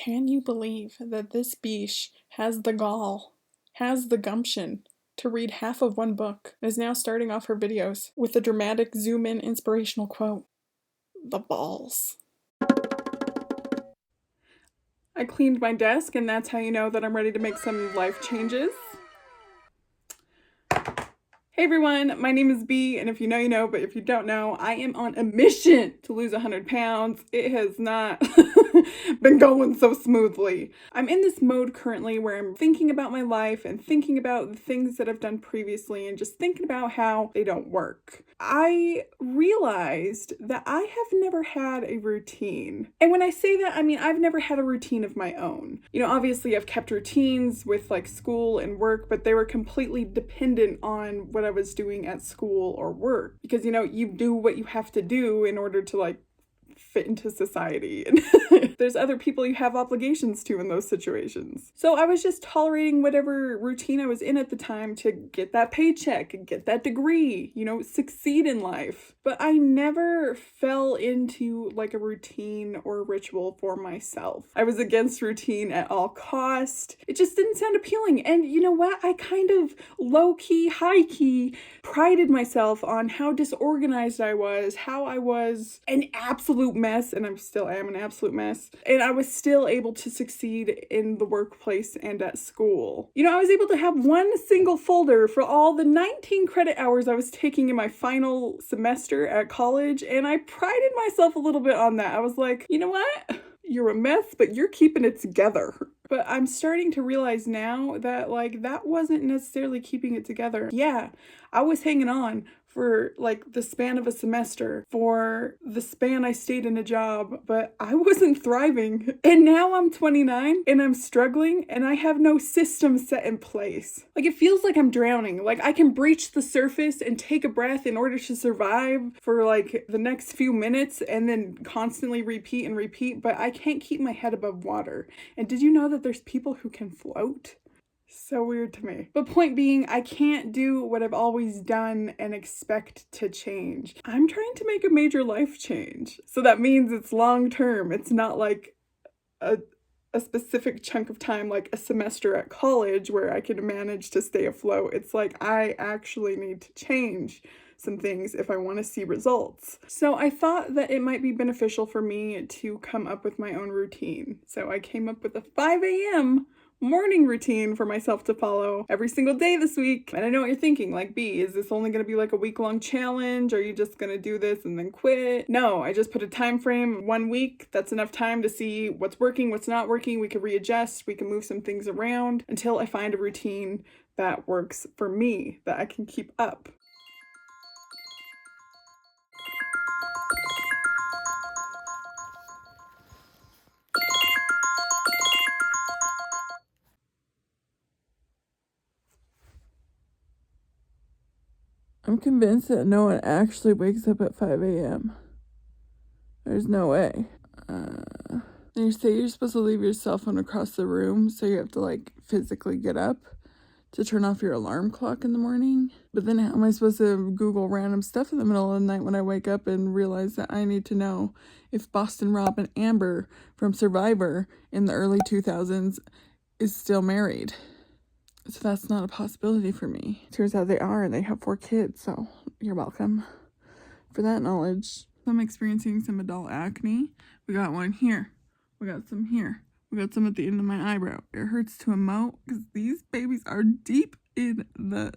Can you believe that this biche has the gall, has the gumption to read half of one book and is now starting off her videos with a dramatic zoom-in inspirational quote? The balls. I cleaned my desk, and that's how you know that I'm ready to make some life changes. Hey everyone, my name is B, and if you know, you know, but if you don't know, I am on a mission to lose 100 pounds. It has not been going so smoothly. I'm in this mode currently where I'm thinking about my life and thinking about the things that I've done previously and just thinking about how they don't work. I realized that I have never had a routine. And when I say that, I mean, I've never had a routine of my own. You know, obviously I've kept routines with like school and work, but they were completely dependent on what I was doing at school or work. Because, you know, you do what you have to do in order to like fit into society. And there's other people you have obligations to in those situations. So I was just tolerating whatever routine I was in at the time to get that paycheck, get that degree, you know, succeed in life. But I never fell into like a routine or a ritual for myself. I was against routine at all cost. It just didn't sound appealing. And you know what? I kind of low-key, high-key prided myself on how disorganized I was, how I was an absolute mess, and I still am an absolute mess, and I was still able to succeed in the workplace and at school. You know, I was able to have one single folder for all the 19 credit hours I was taking in my final semester at college, and I prided myself a little bit on that. I was like, you know what? You're a mess, but you're keeping it together. But I'm starting to realize now that like that wasn't necessarily keeping it together. Yeah, I was hanging on for like the span of a semester, for the span I stayed in a job, but I wasn't thriving. And now I'm 29 and I'm struggling and I have no system set in place. Like it feels like I'm drowning. Like I can breach the surface and take a breath in order to survive for like the next few minutes and then constantly repeat and repeat, but I can't keep my head above water. And did you know that there's people who can float? So weird to me. But point being, I can't do what I've always done and expect to change. I'm trying to make a major life change. So that means it's long term. It's not like a specific chunk of time, like a semester at college where I can manage to stay afloat. It's like I actually need to change some things if I want to see results. So I thought that it might be beneficial for me to come up with my own routine. So I came up with a 5 a.m. morning routine for myself to follow every single day this week. And I know what you're thinking, like, B, is this only going to be like a week-long challenge? Are you just going to do this and then quit? No, I just put a time frame, 1 week. That's enough time to see what's working, what's not working. We can readjust, we can move some things around until I find a routine that works for me, that I can keep up. I'm convinced that no one actually wakes up at 5 a.m. There's no way. They say you're supposed to leave your cell phone across the room, so you have to like physically get up to turn off your alarm clock in the morning. But then how am I supposed to Google random stuff in the middle of the night when I wake up and realize that I need to know if Boston Rob and Amber from Survivor in the early 2000s is still married? So that's not a possibility for me. Turns out they are, and they have 4 kids, so you're welcome for that knowledge. I'm experiencing some adult acne. We got one here. We got some here. We got some at the end of my eyebrow. It hurts to emote because these babies are deep in the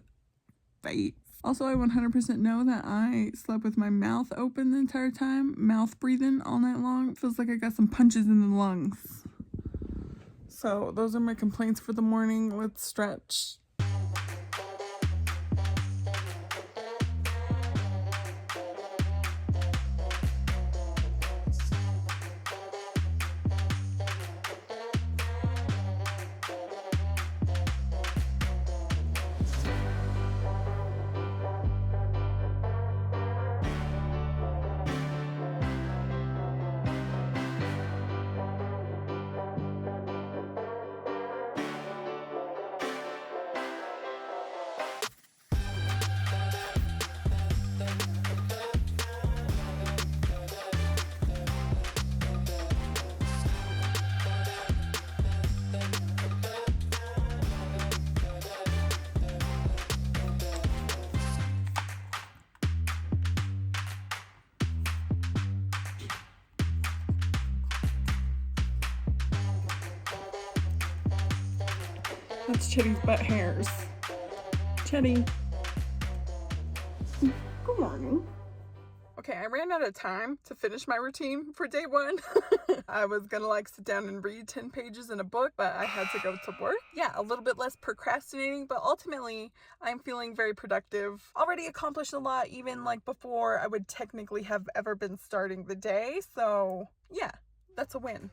face. Also, I 100% know that I slept with my mouth open the entire time, mouth breathing all night long. It feels like I got some punches in the lungs. So those are my complaints for the morning. Let's stretch. That's Chetty's butt hairs. Chetty. Good morning. Okay, I ran out of time to finish my routine for day one. I was gonna like sit down and read 10 pages in a book, but I had to go to work. Yeah, a little bit less procrastinating, but ultimately I'm feeling very productive. Already accomplished a lot, even like before I would technically have ever been starting the day. So yeah, that's a win.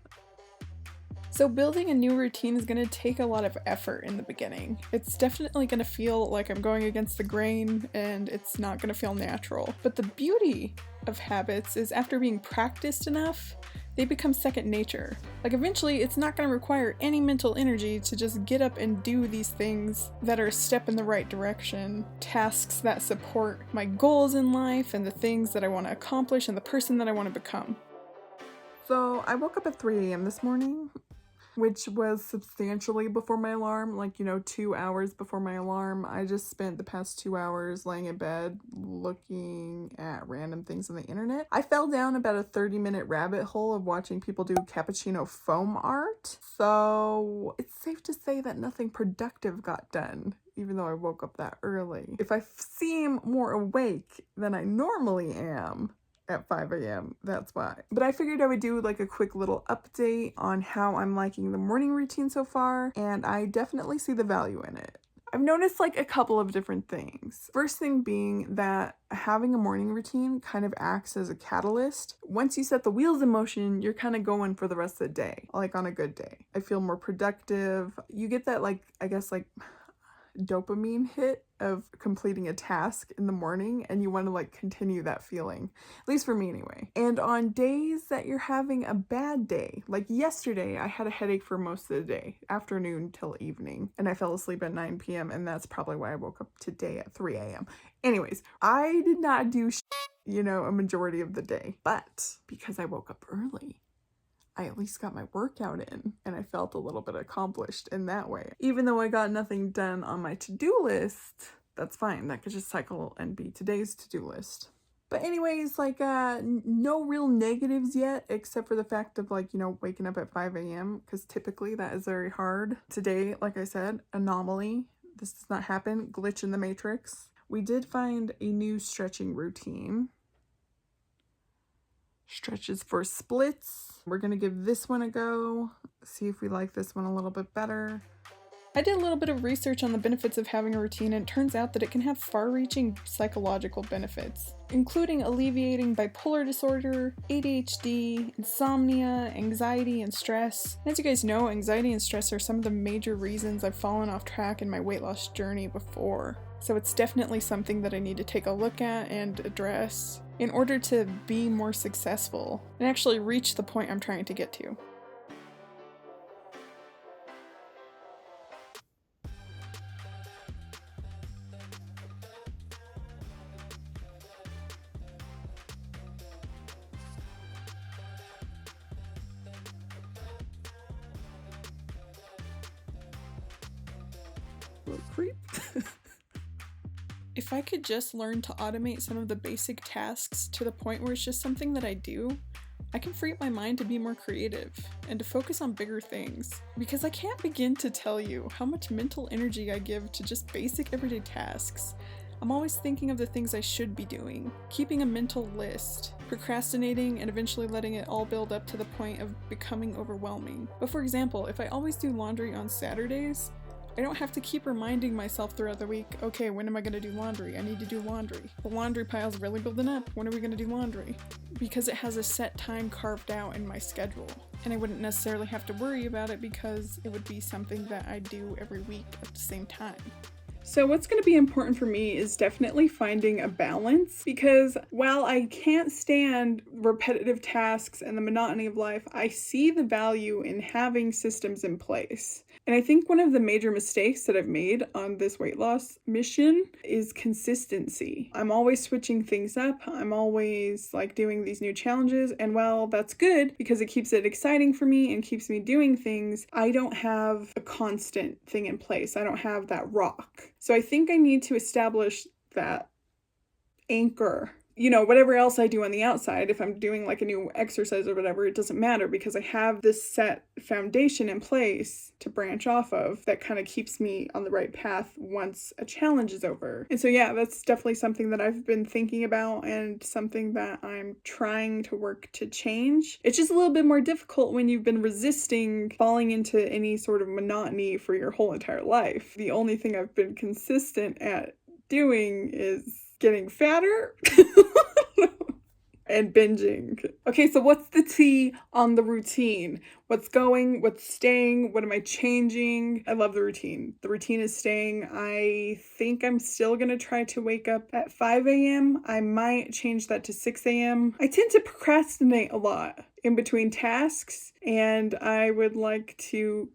So building a new routine is going to take a lot of effort in the beginning. It's definitely going to feel like I'm going against the grain and it's not going to feel natural. But the beauty of habits is after being practiced enough, they become second nature. Like eventually it's not going to require any mental energy to just get up and do these things that are a step in the right direction, tasks that support my goals in life and the things that I want to accomplish and the person that I want to become. So I woke up at 3 a.m. this morning, which was substantially before my alarm, like, 2 hours before my alarm. I just spent the past 2 hours laying in bed looking at random things on the internet. I fell down about a 30-minute rabbit hole of watching people do cappuccino foam art. So it's safe to say that nothing productive got done, even though I woke up that early. If I seem more awake than I normally am at 5 a.m. that's why. But I figured I would do like a quick little update on how I'm liking the morning routine so far, and I definitely see the value in it. I've noticed like a couple of different things. First thing being that having a morning routine kind of acts as a catalyst. Once you set the wheels in motion, you're kind of going for the rest of the day, like on a good day. I feel more productive. You get that dopamine hit of completing a task in the morning, and you want to continue that feeling, at least for me anyway. And on days that you're having a bad day, like yesterday, I had a headache for most of the day, afternoon till evening, and I fell asleep at 9 p.m. and that's probably why I woke up today at 3 a.m. Anyways, I did not do a majority of the day, but because I woke up early, I at least got my workout in and I felt a little bit accomplished in that way. Even though I got nothing done on my to-do list, that's fine. That could just cycle and be today's to-do list. But anyways, no real negatives yet, except for the fact of waking up at 5 a.m. because typically that is very hard. Today, like I said, anomaly. This does not happen. Glitch in the matrix. We did find a new stretching routine. Stretches for splits. We're gonna give this one a go, see if we like this one a little bit better. I did a little bit of research on the benefits of having a routine, and it turns out that it can have far-reaching psychological benefits, including alleviating bipolar disorder, ADHD, insomnia, anxiety, and stress. As you guys know, anxiety and stress are some of the major reasons I've fallen off track in my weight loss journey before. So it's definitely something that I need to take a look at and address in order to be more successful and actually reach the point I'm trying to get to. Little creep. If I could just learn to automate some of the basic tasks to the point where it's just something that I do, I can free up my mind to be more creative and to focus on bigger things. Because I can't begin to tell you how much mental energy I give to just basic everyday tasks. I'm always thinking of the things I should be doing, keeping a mental list, procrastinating, and eventually letting it all build up to the point of becoming overwhelming. But for example, if I always do laundry on Saturdays, I don't have to keep reminding myself throughout the week, okay, when am I going to do laundry? I need to do laundry. The laundry pile's really building up. When are we going to do laundry? Because it has a set time carved out in my schedule. And I wouldn't necessarily have to worry about it because it would be something that I do every week at the same time. So what's going to be important for me is definitely finding a balance, because while I can't stand repetitive tasks and the monotony of life, I see the value in having systems in place. And I think one of the major mistakes that I've made on this weight loss mission is consistency. I'm always switching things up. I'm always doing these new challenges. And while that's good because it keeps it exciting for me and keeps me doing things, I don't have a constant thing in place. I don't have that rock. So I think I need to establish that anchor you know, whatever else I do on the outside, if I'm doing like a new exercise or whatever, it doesn't matter because I have this set foundation in place to branch off of that kind of keeps me on the right path once a challenge is over. And so yeah, that's definitely something that I've been thinking about and something that I'm trying to work to change. It's just a little bit more difficult when you've been resisting falling into any sort of monotony for your whole entire life. The only thing I've been consistent at doing is getting fatter and binging. Okay, so what's the tea on the routine? What's going? What's staying? What am I changing? I love the routine. The routine is staying. I think I'm still going to try to wake up at 5 a.m. I might change that to 6 a.m. I tend to procrastinate a lot in between tasks, and I would like to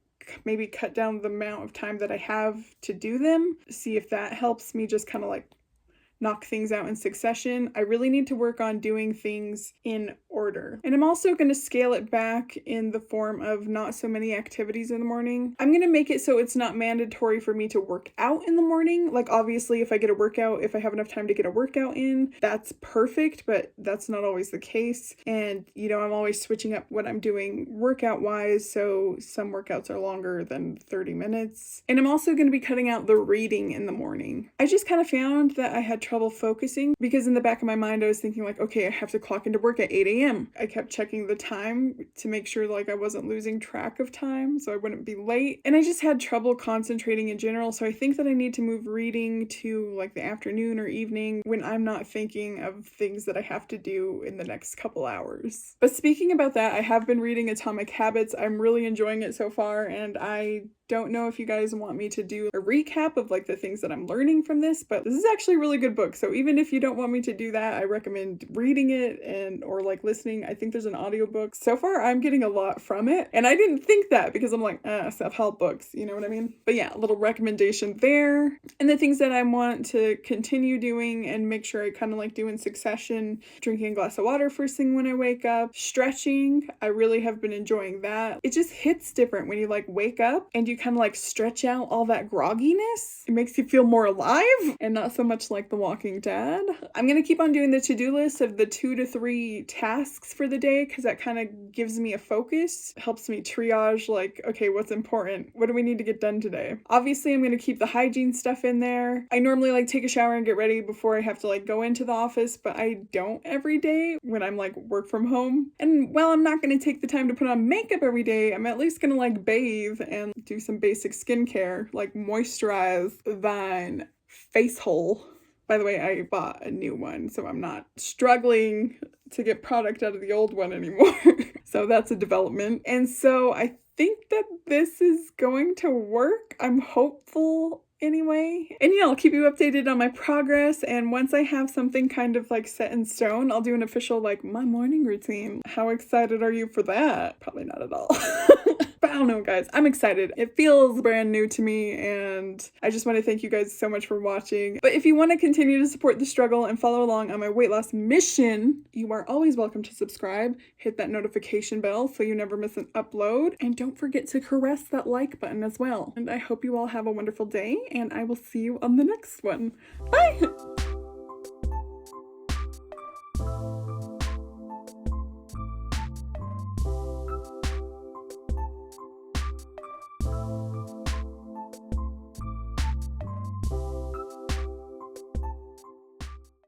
maybe cut down the amount of time that I have to do them. See if that helps me just kind of like knock things out in succession. I really need to work on doing things in order. And I'm also going to scale it back in the form of not so many activities in the morning. I'm going to make it so it's not mandatory for me to work out in the morning. Like obviously if I get a workout, if I have enough time to get a workout in, that's perfect, but that's not always the case. And you know, I'm always switching up what I'm doing workout wise. So some workouts are longer than 30 minutes. And I'm also going to be cutting out the reading in the morning. I just kind of found that I had trouble focusing because in the back of my mind I was thinking like, okay, I have to clock into work at 8 a.m. I kept checking the time to make sure like I wasn't losing track of time so I wouldn't be late, and I just had trouble concentrating in general. So I think that I need to move reading to like the afternoon or evening when I'm not thinking of things that I have to do in the next couple hours. But speaking about that, I have been reading Atomic Habits. I'm really enjoying it so far, and I don't know if you guys want me to do a recap of like the things that I'm learning from this, but this is actually a really good book. So even if you don't want me to do that, I recommend reading it and or like listening. I think there's an audiobook. So far I'm getting a lot from it, and I didn't think that because I'm like, self-help books, you know what I mean? But yeah, a little recommendation there. And the things that I want to continue doing and make sure I kind of like do in succession: drinking a glass of water first thing when I wake up, stretching. I really have been enjoying that. It just hits different when you like wake up and you kind of like stretch out all that grogginess. It makes you feel more alive and not so much like The Walking Dead. I'm gonna keep on doing the to-do list of the 2 to 3 tasks for the day because that kind of gives me a focus, helps me triage like, okay, what's important? What do we need to get done today? Obviously, I'm gonna keep the hygiene stuff in there. I normally like take a shower and get ready before I have to like go into the office, but I don't every day when I'm like work from home. And while I'm not gonna take the time to put on makeup every day, I'm at least gonna like bathe and do some basic skincare like moisturize thine face hole. By the way, I bought a new one, so I'm not struggling to get product out of the old one anymore. So that's a development. And so I think that this is going to work. I'm hopeful anyway. And yeah, I'll keep you updated on my progress. And once I have something kind of like set in stone, I'll do an official like my morning routine. How excited are you for that? Probably not at all. But I don't know, guys. I'm excited. It feels brand new to me, and I just want to thank you guys so much for watching. But if you want to continue to support the struggle and follow along on my weight loss mission, you are always welcome to subscribe. Hit that notification bell so you never miss an upload. And don't forget to caress that like button as well. And I hope you all have a wonderful day, and I will see you on the next one. Bye!